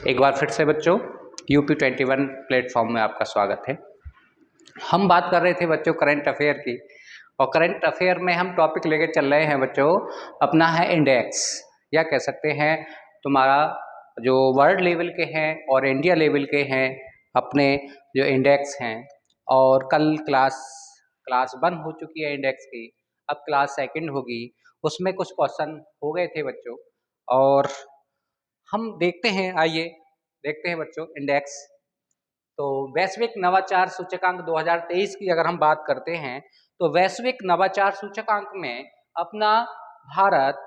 एक बार फिर से बच्चों UP21 प्लेटफॉर्म में आपका स्वागत है। हम बात कर रहे थे बच्चों करंट अफेयर की, और करंट अफेयर में हम टॉपिक लेके चल रहे हैं बच्चों, अपना है इंडेक्स, या कह सकते हैं तुम्हारा जो वर्ल्ड लेवल के हैं और इंडिया लेवल के हैं अपने जो इंडेक्स हैं। और कल क्लास 1 हो चुकी है इंडेक्स की, अब क्लास 2 होगी। उसमें कुछ क्वेश्चन हो गए थे बच्चों, और हम देखते हैं, आइए देखते हैं बच्चों इंडेक्स। तो वैश्विक नवाचार सूचकांक 2023 की अगर हम बात करते हैं, तो वैश्विक नवाचार सूचकांक में अपना भारत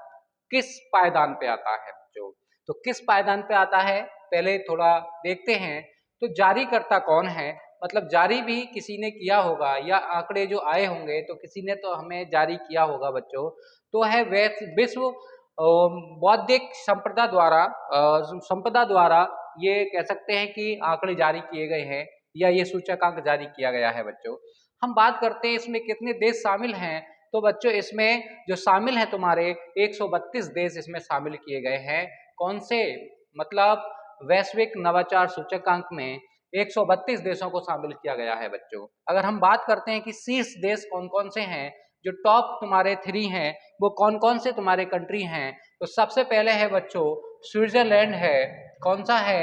किस पायदान पे आता है बच्चों? तो किस पायदान पे आता है पहले थोड़ा देखते हैं। तो जारीकर्ता कौन है, मतलब जारी भी किसी ने किया होगा, या आंकड़े जो आए होंगे तो किसी ने तो हमें जारी किया होगा बच्चों। तो है विश्व बौद्धिक संपदा द्वारा ये कह सकते हैं कि आंकड़े जारी किए गए हैं, या ये सूचकांक जारी किया गया है बच्चों। हम बात करते हैं इसमें कितने देश शामिल हैं। तो बच्चों इसमें जो शामिल हैं तुम्हारे 132 देश इसमें शामिल किए गए हैं। कौन से, मतलब वैश्विक नवाचार सूचकांक में 132 देशों को शामिल किया गया है बच्चों। अगर हम बात करते हैं कि शीर्ष देश कौन कौन से हैं, जो टॉप तुम्हारे 3 हैं, वो कौन कौन से तुम्हारे कंट्री हैं, तो सबसे पहले है बच्चों स्विट्जरलैंड है। कौन सा है?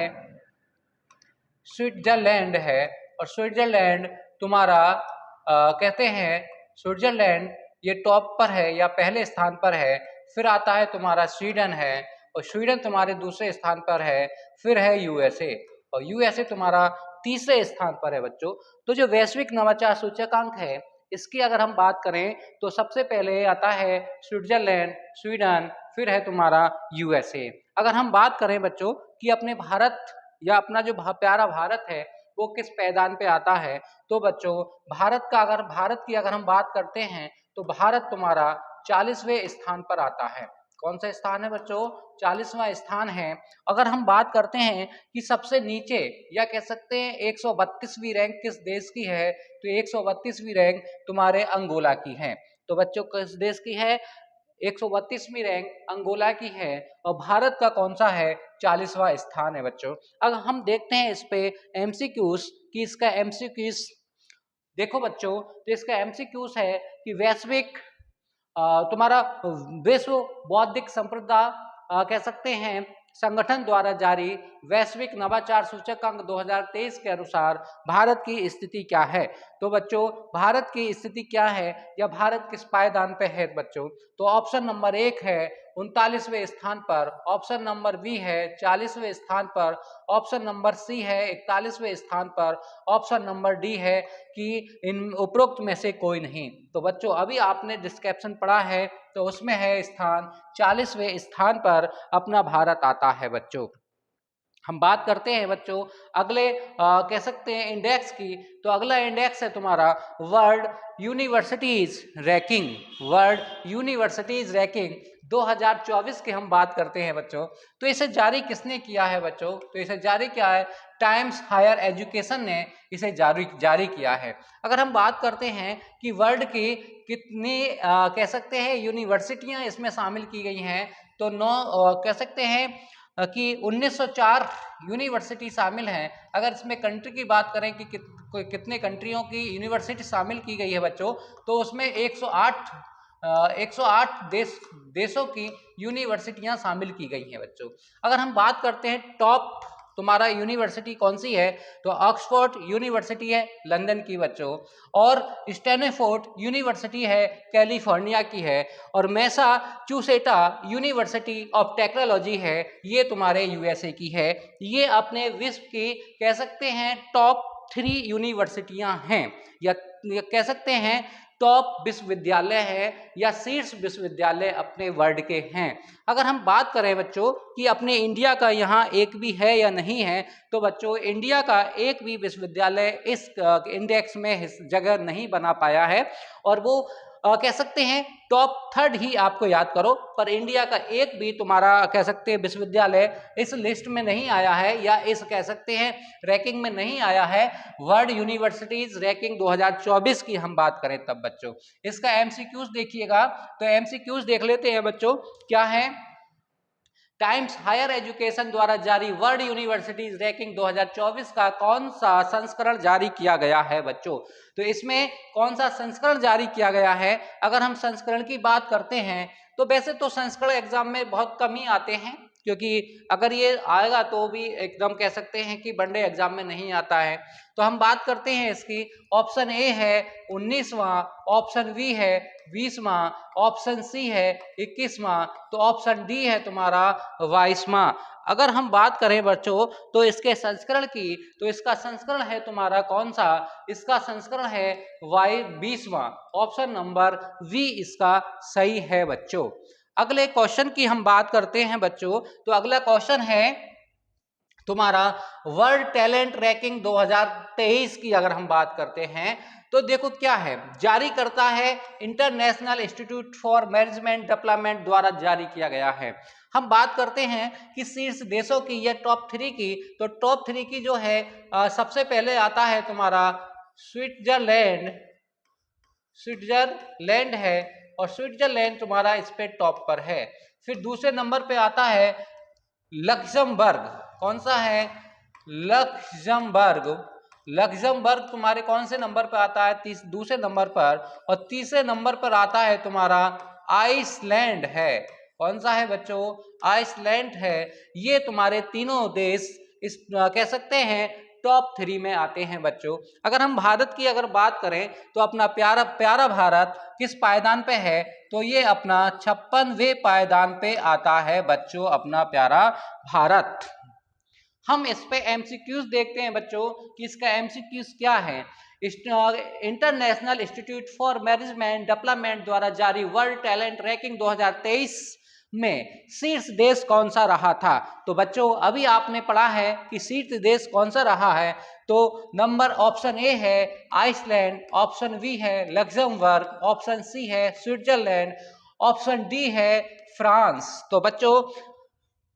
स्विट्जरलैंड है। और स्विट्जरलैंड तुम्हारा कहते हैं स्विट्जरलैंड ये टॉप पर है या पहले स्थान पर है। फिर आता है तुम्हारा स्वीडन है, और स्वीडन तुम्हारे दूसरे स्थान पर है। फिर है यूएसए, और यूएसए तुम्हारा तीसरे स्थान पर है बच्चों। तो जो वैश्विक नवाचार सूचकांक है, इसकी अगर हम बात करें तो सबसे पहले आता है स्विट्जरलैंड, स्वीडन, फिर है तुम्हारा यूएसए। अगर हम बात करें बच्चों कि अपने भारत या अपना जो प्यारा भारत है वो किस पायदान पे आता है, तो बच्चों भारत की अगर हम बात करते हैं तो भारत तुम्हारा 40वें स्थान पर आता है। कौन सा स्थान है बच्चों? 40वां स्थान है। अगर हम बात करते हैं कि सबसे नीचे, या कह सकते हैं 132वीं रैंक किस देश की है, तो 132वीं रैंक तुम्हारे अंगोला की है। तो बच्चों किस देश की है? 132वीं रैंक अंगोला की है। और भारत का कौन सा है? 40वां स्थान है बच्चों। अगर हम देखते हैं इस पे एमसीक्यूज कि इसका एमसीक्यूज देखो बच्चों, तो इसका एमसीक्यूज है कि वैश्विक तुम्हारा विश्व बौद्धिक संपदा कह सकते हैं संगठन द्वारा जारी वैश्विक नवाचार सूचकांक 2023 के अनुसार भारत की स्थिति क्या है। तो बच्चों भारत की स्थिति क्या है, या भारत किस पायदान पे है बच्चों? तो ऑप्शन नंबर 1 है 39वें स्थान पर, ऑप्शन नंबर बी है 40वें स्थान पर, ऑप्शन नंबर सी है 41वें स्थान पर, ऑप्शन नंबर डी है कि इन उपरोक्त में से कोई नहीं। तो बच्चों अभी आपने डिस्क्रिप्शन पढ़ा है, तो उसमें है स्थान 40वें स्थान पर अपना भारत आता है बच्चों। हम बात करते हैं बच्चों अगले कह सकते हैं इंडेक्स की। तो अगला इंडेक्स है तुम्हारा world universities ranking. World universities ranking 2024 की हम बात करते हैं बच्चों। तो इसे जारी किसने किया है बच्चों? तो इसे जारी किया है टाइम्स हायर एजुकेशन ने इसे जारी किया है। अगर हम बात करते हैं कि वर्ल्ड की कितनी कह सकते हैं यूनिवर्सिटियां इसमें शामिल की गई हैं, तो 9 कह सकते हैं कि 1904 यूनिवर्सिटी शामिल हैं। अगर इसमें कंट्री की बात करें कि कितने कंट्रियों की यूनिवर्सिटी शामिल की गई है बच्चों, तो उसमें 108 देशों की यूनिवर्सिटियां शामिल की गई हैं बच्चों। अगर हम बात करते हैं टॉप तुम्हारा यूनिवर्सिटी कौन सी है, तो ऑक्सफोर्ड यूनिवर्सिटी है लंदन की बच्चों, और स्टैनफोर्ड यूनिवर्सिटी है कैलिफोर्निया की है, और मैसाचुसेटा यूनिवर्सिटी ऑफ टेक्नोलॉजी है ये तुम्हारे यूएसए की है। ये अपने विश्व की कह सकते हैं टॉप 3 यूनिवर्सिटियां हैं, या कह सकते हैं टॉप विश्वविद्यालय है, या शीर्ष विश्वविद्यालय अपने वर्ल्ड के हैं। अगर हम बात करें बच्चों कि अपने इंडिया का यहाँ एक भी है या नहीं है, तो बच्चों इंडिया का एक भी विश्वविद्यालय इस इंडेक्स में जगह नहीं बना पाया है, और वो कह सकते हैं टॉप 3 ही आपको याद करो, पर इंडिया का एक भी तुम्हारा कह सकते हैं विश्वविद्यालय इस लिस्ट में नहीं आया है, या इस कह सकते हैं रैंकिंग में नहीं आया है। वर्ल्ड यूनिवर्सिटीज रैंकिंग 2024 की हम बात करें तब बच्चों। इसका एमसीक्यूज देखिएगा, तो एमसीक्यूज देख लेते हैं बच्चों क्या है। टाइम्स हायर एजुकेशन द्वारा जारी वर्ल्ड यूनिवर्सिटीज रैंकिंग 2024 का कौन सा संस्करण जारी किया गया है बच्चों? तो इसमें कौन सा संस्करण जारी किया गया है? अगर हम संस्करण की बात करते हैं तो वैसे तो संस्करण एग्जाम में बहुत कम ही आते हैं, क्योंकि अगर ये आएगा तो भी एकदम कह सकते हैं कि वनडे एग्जाम में नहीं आता है। तो हम बात करते हैं इसकी, ऑप्शन ए है 19वां, ऑप्शन बी है 20वां, ऑप्शन सी है 21वां, तो ऑप्शन डी है तुम्हारा 22वां। अगर हम बात करें बच्चों तो इसके संस्करण की, तो इसका संस्करण है तुम्हारा कौन सा? इसका संस्करण है 20वां, ऑप्शन नंबर वी इसका सही है बच्चों। अगले क्वेश्चन की हम बात करते हैं बच्चों, तो अगला क्वेश्चन है तुम्हारा वर्ल्ड टैलेंट रैंकिंग 2023 की अगर हम बात करते हैं तो देखो क्या है, जारी करता है international institute for management development द्वारा जारी किया गया है। हम बात करते हैं कि शीर्ष देशों की या टॉप 3 की, तो टॉप 3 की जो है सबसे पहले आता है तुम्हारा स्विट्जरलैंड, स्विट्जरलैंड है, और स्विट्जरलैंड तुम्हारा इस पे टॉप पर है। फिर दूसरे नंबर पे आता है लक्जमबर्ग, कौन सा है? लक्जमबर्ग। लक्जमबर्ग तुम्हारे कौन से नंबर पर आता है? दूसरे नंबर पर। और तीसरे नंबर पर आता है तुम्हारा आइसलैंड है। कौन सा है बच्चों? आइसलैंड है। ये तुम्हारे तीनों देश इस कह सकते हैं टॉप 3 में आते हैं बच्चों। अगर हम भारत की अगर बात करें तो अपना प्यारा प्यारा भारत किस पायदान पे है? तो ये अपना 56वें पायदान पे आता है बच्चों, अपना प्यारा भारत। हम इस पे एमसीक्यूज देखते हैं बच्चों कि इसका एमसीक्यूज क्या है। International institute for management development द्वारा जारी वर्ल्ड टैलेंट रैंकिंग 2023 में शीर्ष देश कौन सा रहा था? तो बच्चों अभी आपने पढ़ा है कि शीर्ष देश कौन सा रहा है, तो नंबर ऑप्शन ए है आइसलैंड, ऑप्शन बी है लक्जमबर्ग, ऑप्शन सी है स्विट्जरलैंड, ऑप्शन डी है फ्रांस। तो बच्चों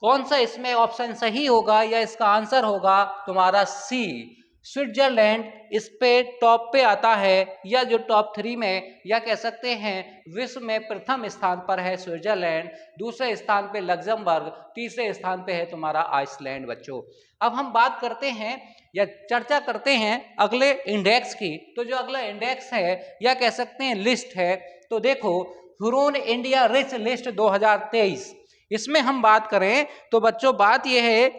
कौन सा इसमें ऑप्शन सही होगा, या इसका आंसर होगा तुम्हारा सी, स्विट्जरलैंड इस पे टॉप पे आता है, या जो टॉप 3 में या कह सकते हैं विश्व में प्रथम स्थान पर है स्विट्जरलैंड, दूसरे स्थान पे लक्जमबर्ग, तीसरे स्थान पे है तुम्हारा आइसलैंड बच्चों। अब हम बात करते हैं या चर्चा करते हैं अगले इंडेक्स की। तो जो अगला इंडेक्स है या कह सकते हैं लिस्ट है, तो देखो हुरून इंडिया रिच लिस्ट 2023, इसमें हम बात करें तो बच्चों बात यह है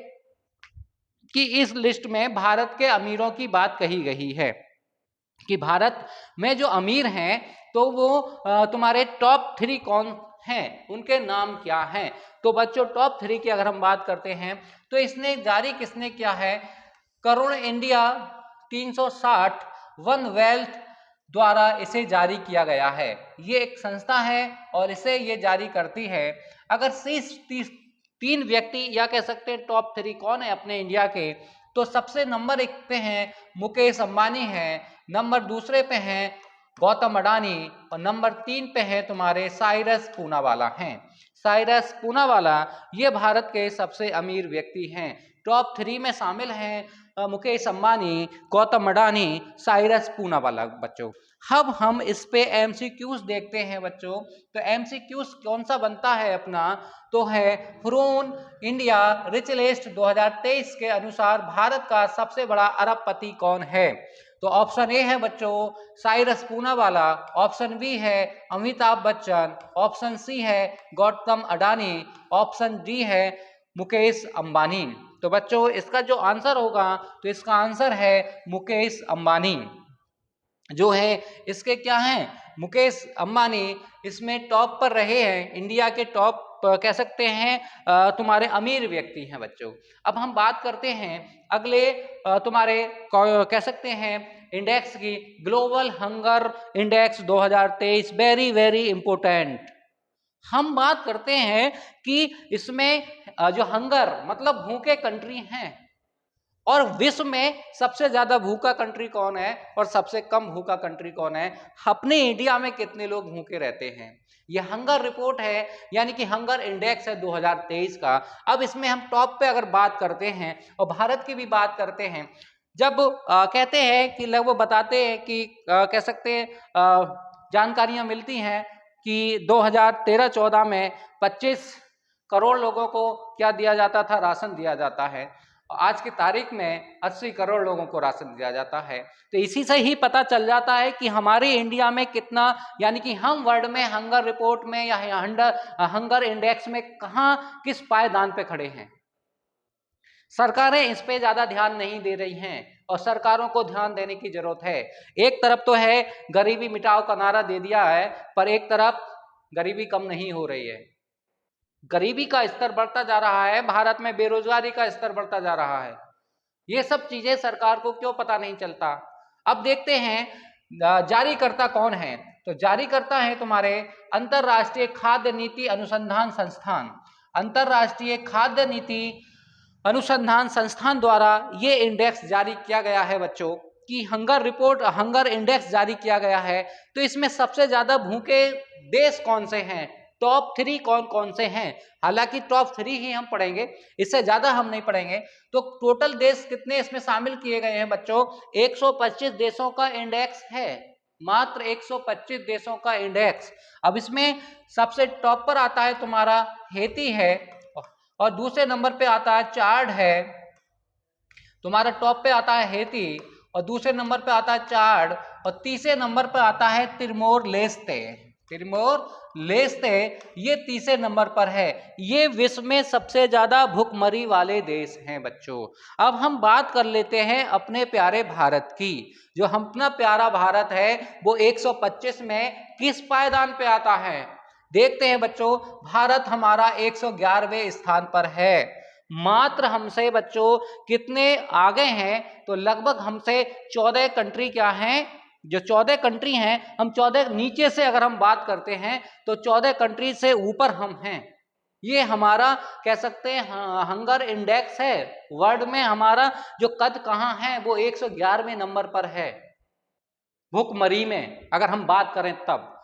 कि इस लिस्ट में भारत के अमीरों की बात कही गई है कि भारत में जो अमीर हैं तो वो तुम्हारे टॉप 3 कौन हैं, उनके नाम क्या हैं। तो बच्चों टॉप 3 की अगर हम बात करते हैं तो इसने जारी किसने किया है? करुण इंडिया 360 वन वेल्थ द्वारा इसे जारी किया गया है। ये एक संस्था है और इसे ये जारी करती है। अगर तीन व्यक्ति या कह सकते हैं टॉप 3 कौन है अपने इंडिया के, तो सबसे नंबर 1 पे हैं मुकेश अंबानी है, नंबर दूसरे पे हैं गौतम अडानी, और नंबर 3 पे हैं तुम्हारे साइरस पूनावाला हैं। साइरस पूनावाला ये भारत के सबसे अमीर व्यक्ति हैं। टॉप 3 में शामिल हैं मुकेश अंबानी, गौतम अडानी, साइरस पूनावाला बच्चों। अब हम इस पे एमसीक्यूज देखते हैं बच्चों। तो एमसीक्यूज कौन सा बनता है अपना? तो है हुरून इंडिया रिच लिस्ट 2023 के अनुसार भारत का सबसे बड़ा अरबपति कौन है? तो ऑप्शन ए है बच्चों साइरस पूनावाला, ऑप्शन बी है अमिताभ बच्चन, ऑप्शन सी है गौतम अडानी, ऑप्शन डी है मुकेश अंबानी। तो बच्चों इसका जो आंसर होगा तो इसका आंसर है मुकेश अंबानी जो है इसके क्या हैं, मुकेश अंबानी इसमें टॉप पर रहे हैं, इंडिया के टॉप कह सकते हैं तुम्हारे अमीर व्यक्ति हैं बच्चों। अब हम बात करते हैं अगले तुम्हारे कह सकते हैं इंडेक्स की, global hunger index 2023, very very important. हम बात करते हैं कि इसमें जो हंगर मतलब भूखे कंट्री हैं, और विश्व में सबसे ज्यादा भूखा कंट्री कौन है और सबसे कम भूखा कंट्री कौन है, अपने इंडिया में कितने लोग भूखे रहते हैं। यह हंगर रिपोर्ट है, यानी कि हंगर इंडेक्स है 2023 का। अब इसमें हम टॉप पे अगर बात करते हैं और भारत की भी बात करते हैं, जब कहते हैं कि लोग बताते हैं कि कह सकते हैं जानकारियां मिलती हैं कि 2013-14 में 25 करोड़ लोगों को क्या दिया जाता था, राशन दिया जाता है। आज की तारीख में 80 करोड़ लोगों को राशन दिया जाता है। तो इसी से ही पता चल जाता है कि हमारे इंडिया में कितना, यानी कि हम वर्ल्ड में हंगर रिपोर्ट में या हंगर इंडेक्स में कहाँ किस पायदान पे खड़े हैं। सरकारें इस पे ज्यादा ध्यान नहीं दे रही हैं और सरकारों को ध्यान देने की जरूरत है। एक तरफ तो है गरीबी मिटाओ का नारा दे दिया है, पर एक तरफ गरीबी कम नहीं हो रही है। गरीबी का स्तर बढ़ता जा रहा है, भारत में बेरोजगारी का स्तर बढ़ता जा रहा है। ये सब चीजें सरकार को क्यों पता नहीं चलता। अब देखते हैं जारीकर्ता कौन है। तो जारीकर्ता है तुम्हारे अंतरराष्ट्रीय खाद्य नीति अनुसंधान संस्थान। अंतरराष्ट्रीय खाद्य नीति अनुसंधान संस्थान द्वारा ये इंडेक्स जारी किया गया है बच्चों, कि हंगर रिपोर्ट, हंगर इंडेक्स जारी किया गया है। तो इसमें सबसे ज्यादा भूखे देश कौन से हैं, टॉप 3 कौन कौन से हैं। हालांकि टॉप 3 ही हम पढ़ेंगे, इससे ज्यादा हम नहीं पढ़ेंगे। तो टोटल देश कितने इसमें शामिल किए गए हैं बच्चों, 125 देशों का इंडेक्स है, मात्र 125 देशों का इंडेक्स। अब इसमें सबसे टॉप पर आता है तुम्हारा हेती है, और दूसरे नंबर पे आता है चाड है। तुम्हारा टॉप पे आता है हेती, और दूसरे नंबर पे आता है चाड, और तीसरे नंबर पे आता है तिमोर लेस्ते। तिमोर लेस्ते ये तीसरे नंबर पर है। ये विश्व में सबसे ज्यादा भुखमरी वाले देश हैं बच्चों। अब हम बात कर लेते हैं अपने प्यारे भारत की। जो हम अपना प्यारा भारत है वो 125 में किस पायदान पे आता है। देखते हैं बच्चों, भारत हमारा 111वें स्थान पर है। मात्र हमसे बच्चों कितने आगे हैं, तो लगभग हमसे 14 कंट्री क्या हैं, जो 14 कंट्री हैं, हम 14 नीचे से अगर हम बात करते हैं तो 14 कंट्री से ऊपर हम हैं। ये हमारा कह सकते हैं हंगर इंडेक्स है। वर्ल्ड में हमारा जो कद कहाँ है वो 111वें नंबर पर है भुखमरी में, अगर हम बात करें तब।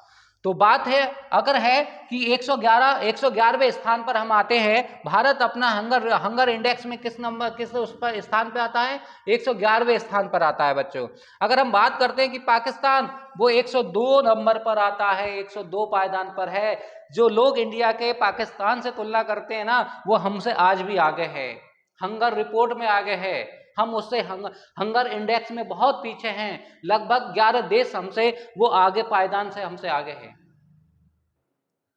तो बात है अगर है कि 111वें स्थान पर हम आते हैं। भारत अपना हंगर इंडेक्स में किस नंबर, किस उस पर स्थान पे आता है, 111वें स्थान पर आता है बच्चों। अगर हम बात करते हैं कि पाकिस्तान, वो 102 नंबर पर आता है, 102 पायदान पर है। जो लोग इंडिया के पाकिस्तान से तुलना करते हैं ना, वो हमसे आज भी आगे है, हंगर रिपोर्ट में आगे है। हम उससे हंगर इंडेक्स में बहुत पीछे हैं। लगभग 11 देश हमसे, वो आगे पायदान से हमसे आगे हैं।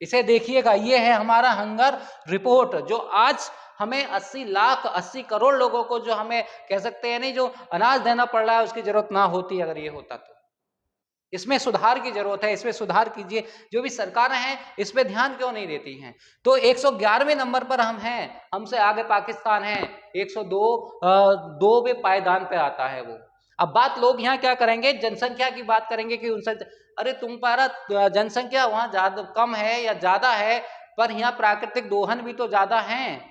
इसे देखिएगा, ये है हमारा हंगर रिपोर्ट, जो आज हमें 80 करोड़ लोगों को जो हमें कह सकते हैं नहीं, जो अनाज देना पड़ रहा है, उसकी जरूरत ना होती अगर ये होता तो। इसमें सुधार की जरूरत है, इसमें सुधार कीजिए। जो भी सरकारें हैं इस पे ध्यान क्यों नहीं देती हैं। तो 111वें नंबर पर हम हैं, हमसे आगे पाकिस्तान है 102वें पायदान पे आता है वो। अब बात लोग यहाँ क्या करेंगे, जनसंख्या की बात करेंगे कि उनसे, अरे तुम्हारा जनसंख्या वहां ज्यादा कम है या ज्यादा है, पर यहाँ प्राकृतिक दोहन भी तो ज्यादा है,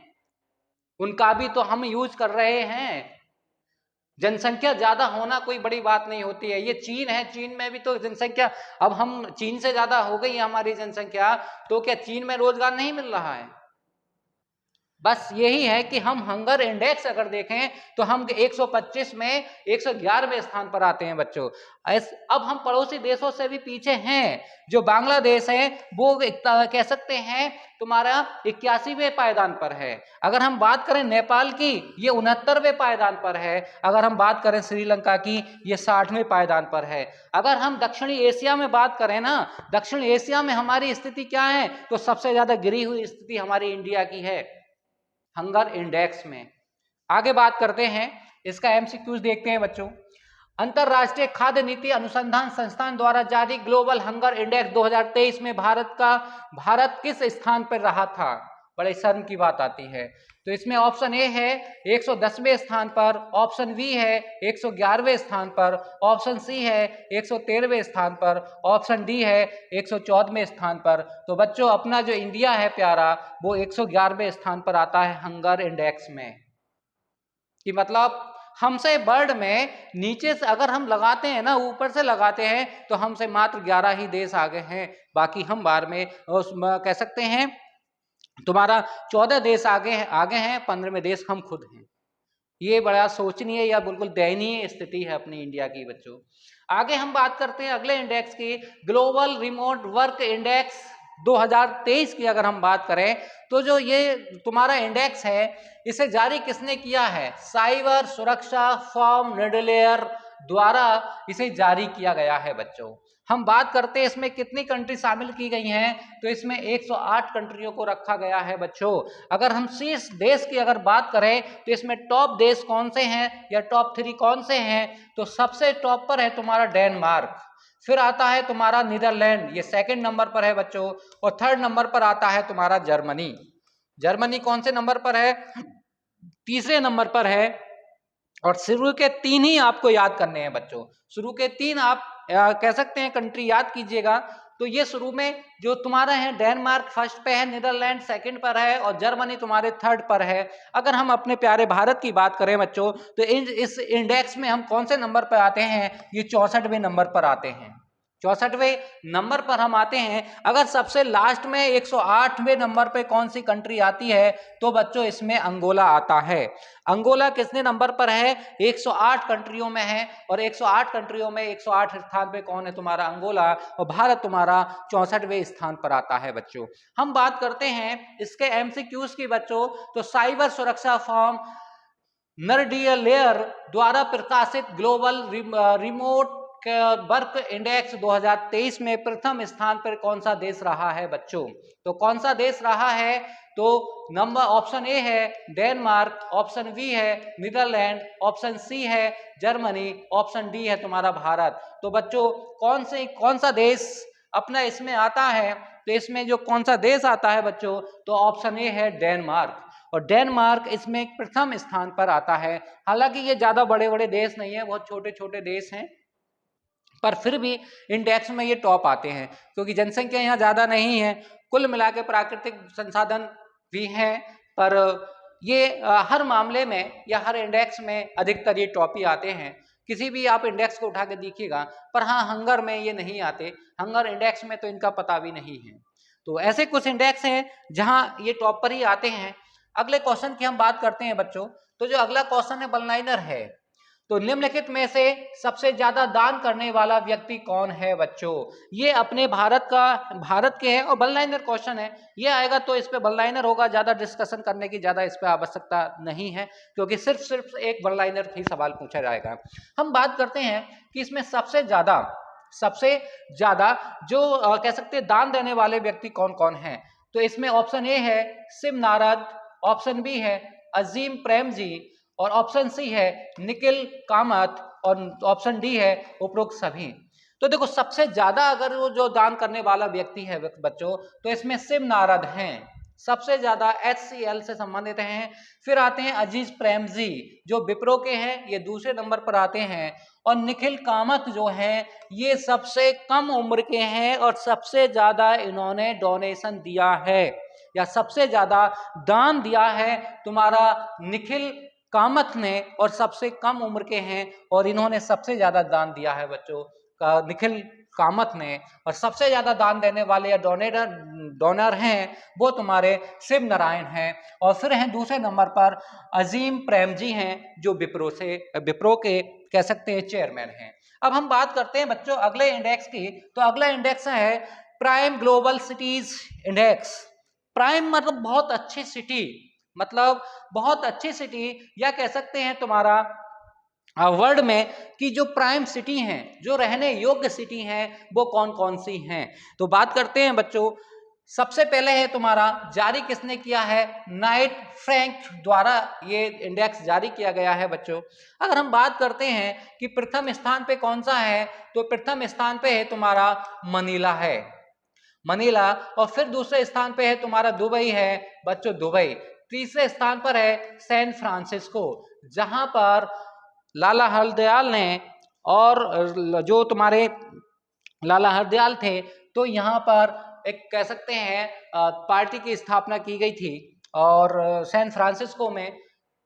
उनका भी तो हम यूज कर रहे हैं। जनसंख्या ज्यादा होना कोई बड़ी बात नहीं होती है। ये चीन है, चीन में भी तो जनसंख्या, अब हम चीन से ज्यादा हो गई है हमारी जनसंख्या, तो क्या चीन में रोजगार नहीं मिल रहा है। बस यही है कि हम हंगर इंडेक्स अगर देखें तो हम 125 में 111वें स्थान पर आते हैं बच्चों। अब हम पड़ोसी देशों से भी पीछे हैं। जो बांग्लादेश है वो कह सकते हैं तुम्हारा 81वें पायदान पर है। अगर हम बात करें नेपाल की, ये 69वें पायदान पर है। अगर हम बात करें श्रीलंका की, ये 60वें पायदान पर है। अगर हम दक्षिणी एशिया में बात करें ना, दक्षिण एशिया में हमारी स्थिति क्या है, तो सबसे ज्यादा गिरी हुई स्थिति हमारी इंडिया की है हंगर इंडेक्स में। आगे बात करते हैं, इसका एमसीक्यूज देखते हैं बच्चों। अंतरराष्ट्रीय खाद्य नीति अनुसंधान संस्थान द्वारा जारी ग्लोबल हंगर इंडेक्स 2023 में भारत किस स्थान पर रहा था। बड़े शर्म की बात आती है। तो इसमें ऑप्शन ए है 110वें स्थान पर, ऑप्शन बी है 111वें स्थान पर, ऑप्शन सी है 113वें स्थान पर, ऑप्शन डी है 114वें स्थान पर। तो बच्चों अपना जो इंडिया है प्यारा, वो 111वें स्थान पर आता है हंगर इंडेक्स में। कि मतलब हमसे वर्ल्ड में नीचे से अगर हम लगाते हैं ना, ऊपर से लगाते हैं, तो हमसे मात्र 11 ही देश आगे हैं। बाकी हम बार में कह सकते हैं तुम्हारा 14 देश आगे हैं, 15वें देश हम खुद हैं। ये बड़ा सोचनीय या बिल्कुल दयनीय स्थिति है अपनी इंडिया की बच्चों। आगे हम बात करते हैं अगले इंडेक्स की, ग्लोबल रिमोट वर्क इंडेक्स 2023 की अगर हम बात करें तो जो ये तुम्हारा इंडेक्स है इसे जारी किसने किया है? साइबर सुरक्षा फर्म नीडलेयर द्वारा इसे जारी किया गया है बच्चों। हम बात करते हैं इसमें कितनी कंट्री शामिल की गई हैं, तो इसमें 108 कंट्रियों को रखा गया है बच्चों। अगर हम शीर्ष देश की अगर बात करें तो इसमें टॉप देश कौन से हैं या टॉप 3 कौन से हैं, तो सबसे टॉप पर है तुम्हारा डेनमार्क, फिर आता है तुम्हारा नीदरलैंड, ये सेकंड नंबर पर है बच्चों, और थर्ड नंबर पर आता है तुम्हारा जर्मनी। जर्मनी कौन से नंबर पर है? तीसरे नंबर पर है। और शुरू के 3 ही आपको याद करने हैं बच्चों, शुरू के 3 आप कह सकते हैं कंट्री याद कीजिएगा। तो ये शुरू में जो तुम्हारा है डेनमार्क फर्स्ट पे है, नीदरलैंड सेकंड पर है और जर्मनी तुम्हारे थर्ड पर है। अगर हम अपने प्यारे भारत की बात करें बच्चों तो इस इंडेक्स में हम कौन से नंबर पर आते हैं? ये 64वें नंबर पर आते हैं। 64वें नंबर पर हम आते हैं। अगर सबसे लास्ट में 108वें नंबर पे कौन सी कंट्री आती है तो बच्चों इसमें अंगोला आता है। अंगोला कितने नंबर पर है? 108 कंट्रियों में है और 108 कंट्रियों में 108 स्थान पे कौन है? तुम्हारा अंगोला। और भारत तुम्हारा 64वें स्थान पर आता है बच्चों। हम बात करते हैं इसके एमसीक्यूज की बच्चों, तो साइबर सुरक्षा फर्म नर्डियलेयर द्वारा प्रकाशित ग्लोबल रिमोट वर्क इंडेक्स 2023 में प्रथम स्थान पर कौन सा देश रहा है बच्चों? तो कौन सा देश रहा है? तो नंबर ऑप्शन ए है डेनमार्क, ऑप्शन बी है नीदरलैंड, ऑप्शन सी है जर्मनी, ऑप्शन डी है तुम्हारा भारत। तो बच्चों कौन सा देश अपना इसमें आता है? तो इसमें जो कौन सा देश आता है बच्चों, तो ऑप्शन ए है डेनमार्क, और डेनमार्क इसमें प्रथम स्थान पर आता है। हालांकि ये ज्यादा बड़े बड़े देश नहीं है, बहुत छोटे छोटे देश हैं, पर फिर भी इंडेक्स में ये टॉप आते हैं क्योंकि जनसंख्या यहाँ ज्यादा नहीं है। कुल मिला के प्राकृतिक संसाधन भी हैं, पर ये हर मामले में या हर इंडेक्स में अधिकतर ये टॉप ही आते हैं। किसी भी आप इंडेक्स को उठा के देखिएगा, पर हाँ हंगर में ये नहीं आते, हंगर इंडेक्स में तो इनका पता भी नहीं है। तो ऐसे कुछ इंडेक्स हैं जहां ये टॉप पर ही आते हैं। अगले क्वेश्चन की हम बात करते हैं बच्चों, तो जो अगला क्वेश्चन है बलनाइनर है। तो निम्नलिखित में से सबसे ज्यादा दान करने वाला व्यक्ति कौन है बच्चों? ये अपने भारत के है और बलनाइनर क्वेश्चन है, ये आएगा तो इस पे बलनाइनर होगा, ज्यादा डिस्कशन करने की ज्यादा इस पे आवश्यकता नहीं है क्योंकि सिर्फ एक बलनाइनर ही सवाल पूछा जाएगा। हम बात करते हैं कि इसमें सबसे ज्यादा जो कह सकते हैं दान देने वाले व्यक्ति कौन कौन है, तो इसमें ऑप्शन ए है शिव नारद, ऑप्शन बी है अजीम प्रेम जी, और ऑप्शन सी है निखिल कामत, और ऑप्शन डी है उपरोक्त सभी। तो देखो सबसे ज्यादा अगर वो जो दान करने वाला व्यक्ति है बच्चों, तो इसमें शिव नारद हैं, सबसे ज्यादा HCL से संबंधित हैं। फिर आते हैं अजीज प्रेम जी जो विप्रो के हैं, ये दूसरे नंबर पर आते हैं। और निखिल कामत जो हैं ये सबसे कम उम्र के हैं और सबसे ज्यादा इन्होंने डोनेशन दिया है या सबसे ज्यादा दान दिया है तुम्हारा निखिल कामत ने, और सबसे कम उम्र के हैं और इन्होंने सबसे ज्यादा दान दिया है बच्चों निखिल कामत ने। और सबसे ज्यादा दान देने वाले या डोनर हैं वो तुम्हारे शिव नारायण हैं। और फिर हैं दूसरे नंबर पर अजीम प्रेम जी हैं जो विप्रो के कह सकते हैं चेयरमैन हैं। अब हम बात करते हैं बच्चों अगले इंडेक्स की, तो अगला इंडेक्स है prime global cities index. Prime मतलब बहुत अच्छी सिटी, मतलब बहुत अच्छी सिटी, या कह सकते हैं तुम्हारा वर्ल्ड में कि जो प्राइम सिटी हैं, जो रहने योग्य सिटी हैं वो कौन कौन सी हैं। तो बात करते हैं बच्चों, सबसे पहले है तुम्हारा जारी किसने किया है? नाइट फ्रैंक द्वारा ये इंडेक्स जारी किया गया है बच्चों। अगर हम बात करते हैं कि प्रथम स्थान पे कौन सा है, तो प्रथम स्थान पे है तुम्हारा मनीला है, मनीला। और फिर दूसरे स्थान पे है तुम्हारा दुबई है बच्चों, दुबई। तीसरे स्थान पर है सैन फ्रांसिस्को, जहां पर लाला हरदयाल ने, और जो तुम्हारे लाला हरदयाल थे, तो यहाँ पर एक कह सकते हैं पार्टी की स्थापना की गई थी और सैन फ्रांसिस्को में।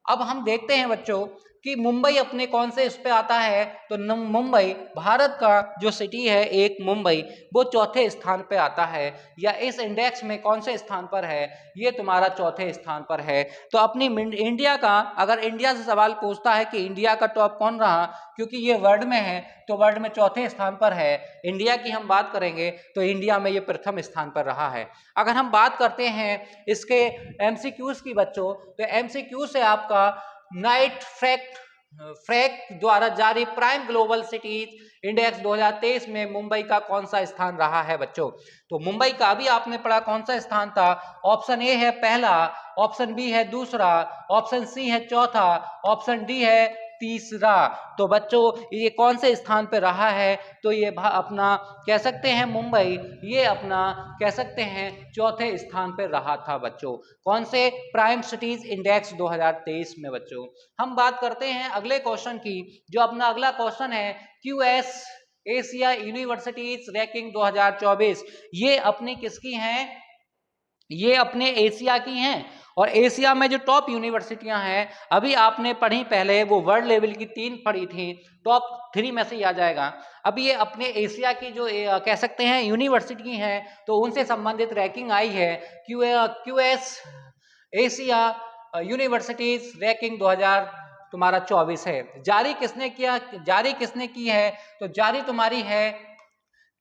अब हम देखते हैं बच्चों कि मुंबई अपने कौन से इस पे आता है, तो मुंबई भारत का जो सिटी है एक मुंबई, वो चौथे स्थान पे आता है, या इस इंडेक्स में कौन से स्थान पर है, ये तुम्हारा चौथे स्थान पर है। तो अपनी इंडिया का, अगर इंडिया से सवाल पूछता है कि इंडिया का टॉप कौन रहा, क्योंकि ये वर्ल्ड में है तो वर्ल्ड में चौथे स्थान पर है। इंडिया की हम बात करेंगे तो इंडिया में ये प्रथम स्थान पर रहा है। अगर हम बात करते हैं इसके एमसीक्यूज की बच्चों, तो एमसीक्यू से आपका नाइट फ्रैक द्वारा जारी प्राइम ग्लोबल सिटीज इंडेक्स 2023 में मुंबई का कौन सा स्थान रहा है बच्चों। तो मुंबई का भी आपने पढ़ा कौन सा स्थान था, ऑप्शन ए है पहला, ऑप्शन बी है दूसरा, ऑप्शन सी है चौथा, ऑप्शन डी है तीसरा। तो बच्चों ये कौन से स्थान पे रहा है, तो ये अपना कह सकते हैं मुंबई, ये अपना कह सकते हैं चौथे स्थान पे रहा था बच्चों, कौन से प्राइम सिटीज इंडेक्स 2023 में बच्चों। हम बात करते हैं अगले क्वेश्चन की, जो अपना अगला क्वेश्चन है क्यूएस एशिया यूनिवर्सिटीज रैंकिंग 2024। ये अपनी किसकी हैं, ये अपने एशिया की हैं, और एशिया में जो टॉप यूनिवर्सिटियां हैं अभी आपने पढ़ी पहले, वो वर्ल्ड लेवल की 3 पढ़ी थी, टॉप 3 में से ही आ जाएगा। अभी ये अपने एशिया की जो कह सकते हैं यूनिवर्सिटी हैं, तो उनसे संबंधित रैंकिंग आई है क्यूएस एशिया यूनिवर्सिटीज रैंकिंग 2024 है। जारी किसने किया, जारी किसने की है, तो जारी तुम्हारी है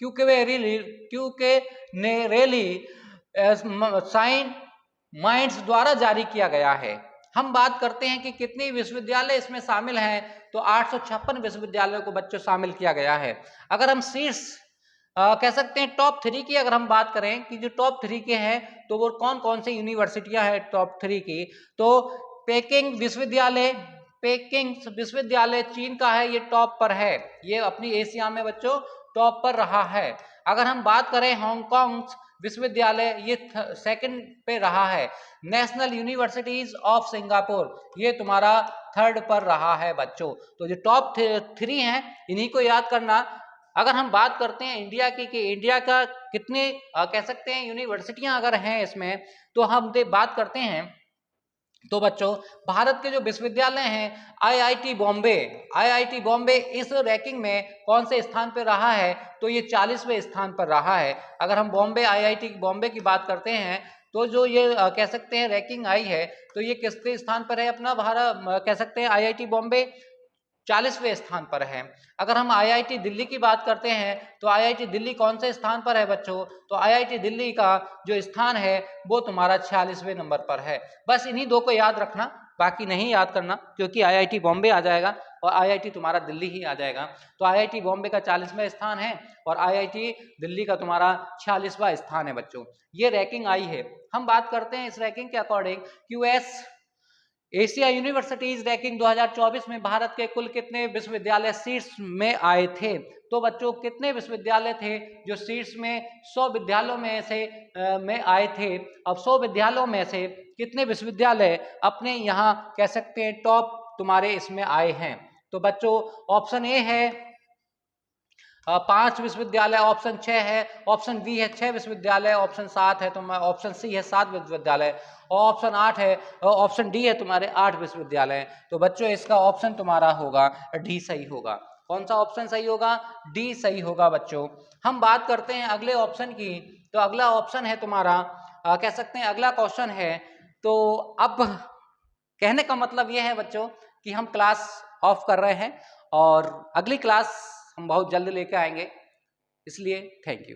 क्यूके नेरेली साइन माइंड्स द्वारा जारी किया गया है। हम बात करते हैं कि कितने विश्वविद्यालय इसमें शामिल हैं, तो 856 विश्वविद्यालयों को बच्चों शामिल किया गया है। अगर हम शीर्ष कह सकते हैं टॉप 3 की अगर हम बात करें कि जो टॉप 3 के हैं, तो वो कौन कौन सी यूनिवर्सिटियां हैं टॉप 3 की, तो पेकिंग विश्वविद्यालय चीन का है, ये टॉप पर है, ये अपनी एशिया में बच्चों टॉप पर रहा है। अगर हम बात करें हांगकांग विश्वविद्यालय, ये सेकंड पे रहा है। नेशनल यूनिवर्सिटीज ऑफ सिंगापुर, ये तुम्हारा थर्ड पर रहा है बच्चों। तो जो टॉप 3 हैं इन्हीं को याद करना। अगर हम बात करते हैं इंडिया की कि इंडिया का कितने कह सकते हैं यूनिवर्सिटियां अगर हैं इसमें, तो हम बात करते हैं तो बच्चों भारत के जो विश्वविद्यालय हैं आईआईटी बॉम्बे इस रैंकिंग में कौन से स्थान पर रहा है, तो ये 40वें स्थान पर रहा है। अगर हम आईआईटी बॉम्बे की बात करते हैं, तो जो ये कह सकते हैं रैंकिंग आई है, तो ये किसके स्थान पर है, अपना भारत कह सकते हैं आईआईटी बॉम्बे 40वें स्थान पर है। अगर हम आईआईटी दिल्ली की बात करते हैं, तो आईआईटी दिल्ली कौन से स्थान पर है बच्चों, तो आईआईटी दिल्ली का जो स्थान है वो तुम्हारा 46वें नंबर पर है। बस इन्हीं दो को याद रखना, बाकी नहीं याद करना, क्योंकि आईआईटी बॉम्बे आ जाएगा और आईआईटी तुम्हारा दिल्ली ही आ जाएगा। तो आईआईटी बॉम्बे का 40वां स्थान है और आईआईटी दिल्ली का तुम्हारा 46वां स्थान है बच्चों। ये रैंकिंग आई है। हम बात करते हैं इस रैंकिंग के according QS Asia universities ranking 2024 में भारत के कुल कितने विश्वविद्यालय शीर्ष में आए थे। तो बच्चों कितने विश्वविद्यालय थे जो शीर्ष में 100 विद्यालयों में से में आए थे। अब 100 विद्यालयों में से कितने विश्वविद्यालय अपने यहाँ कह सकते हैं टॉप तुम्हारे इसमें आए हैं। तो बच्चों ऑप्शन ए है 5 विश्वविद्यालय, ऑप्शन 6 है, ऑप्शन बी है 6 विश्वविद्यालय, ऑप्शन 7 है तुम्हारा, ऑप्शन सी है 7 विश्वविद्यालय, और ऑप्शन 8 है, ऑप्शन डी है तुम्हारे 8 विश्वविद्यालय। तो बच्चों इसका ऑप्शन तुम्हारा होगा डी सही होगा। कौन सा ऑप्शन सही होगा, डी सही होगा बच्चों। हम बात करते हैं अगले ऑप्शन की, तो अगला ऑप्शन है तुम्हारा कह सकते हैं अगला क्वेश्चन है। तो अब कहने का मतलब यह है बच्चों कि हम क्लास ऑफ कर रहे हैं और अगली क्लास हम बहुत जल्द लेके आएंगे, इसलिए थैंक यू।